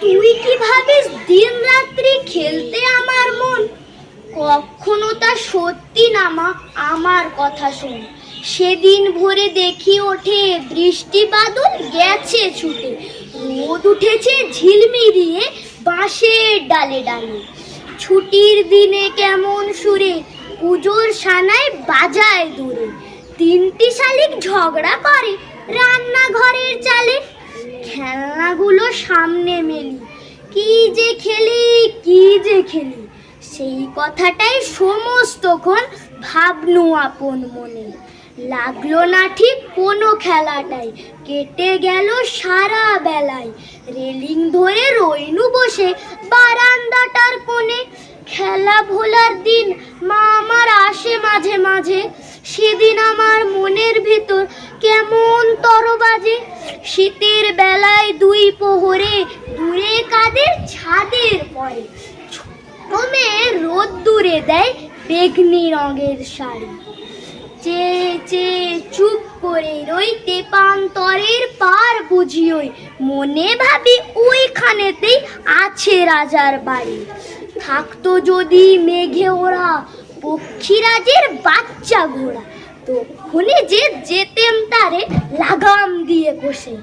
তুই কি ভাবিস দিন রাত্রি খেলতে আমার মন? কখনো তা সত্যি না মা, আমার কথা শোন। সেদিন ভোরে দেখি ওঠে বৃষ্টি বাদল গেছে ছুটে, রোদ উঠেছে ঝিলমিলিয়ে বাঁশের ডালে ডালে। ছুটির দিনে কেমন সুরে পুজোর সানায় বাজায় দূরে, তিনটি শালিক ঝগড়া করে রান্নাঘরের চালে। খেলনাগুলো সামনে মেলি, কি যে খেলি কি যে খেলি, সেই কথাটাই সমস্তক্ষণ ভাবনু আপন মনে। লাগলো না ঠিক কোনো খেলাটাই, কেটে গেল সারা বেলায়। রেলিং ধরে রইনু বসে বারান্দাটার কোণে। খেলা ভোলার দিন মা আমার আসে মাঝে মাঝে, সেদিন আমার মনের ভিতর কেমন তরবাজে। শীতের বেলায় দুই প্রহরে দূরে কাদের ছাদের পরে, ছোটমে রোদ দূরে দেয় বেগনি রঙের শাড়ি। চেয়ে চেয়ে চুপ করে রই তেপান্তরের পার বুঝিওই, মনে ভাবি ওইখানেতেই আছে রাজার বাড়ি। থাকতো যদি মেঘে ওরা পক্ষীরাজের বাচ্চা ঘোড়া, তখনই যে যেতেম তারে লাগাম দিয়ে কষে।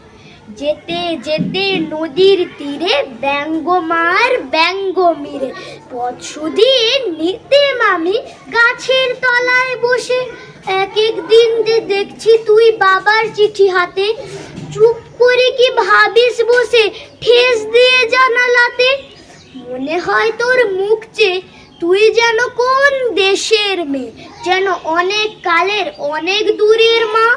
যেতে যেতে নদীর তীরে ব্যঙ্গ মার ব্যঙ্গ মিরে, পথ শুধিয়ে নিতেম আমি গাছের তলায় বসে। এক এক দিন যে দেখছি তুই বাবার চিঠি হাতে, চুপ করে কি ভাবিস বসে ঠেস দিয়ে জানালাতে। মনে হয় তোর মুখ চেয়ে তুই যেন কোন দেশের মেয়ে, যেন অনেক কালের অনেক দূরের মা।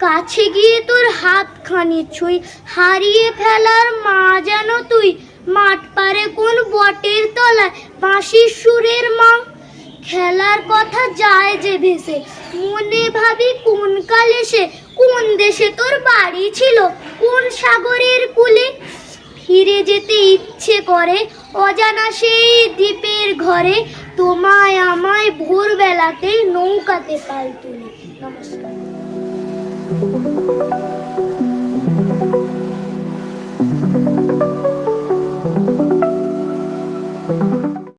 কাছে গিয়ে তোর হাতখানি ছুঁই, হারিয়ে ফেলার মা যেন তুই, মাঠ পারে কোন বটের তলায় বাঁশির সুরের মা। খেলার কথা যায় যে ভেসে, মনে ভাবি কোন কালে সে কোন দেশে তোর বাড়ি ছিল, কোন সাগরের কূলে। ফিরে যেতে ইচ্ছে করে অজানা সেই দ্বীপের ঘরে, তোমায় আমায় ভোরবেলাতেই নৌকাতে পাল তুলে। নমস্কার।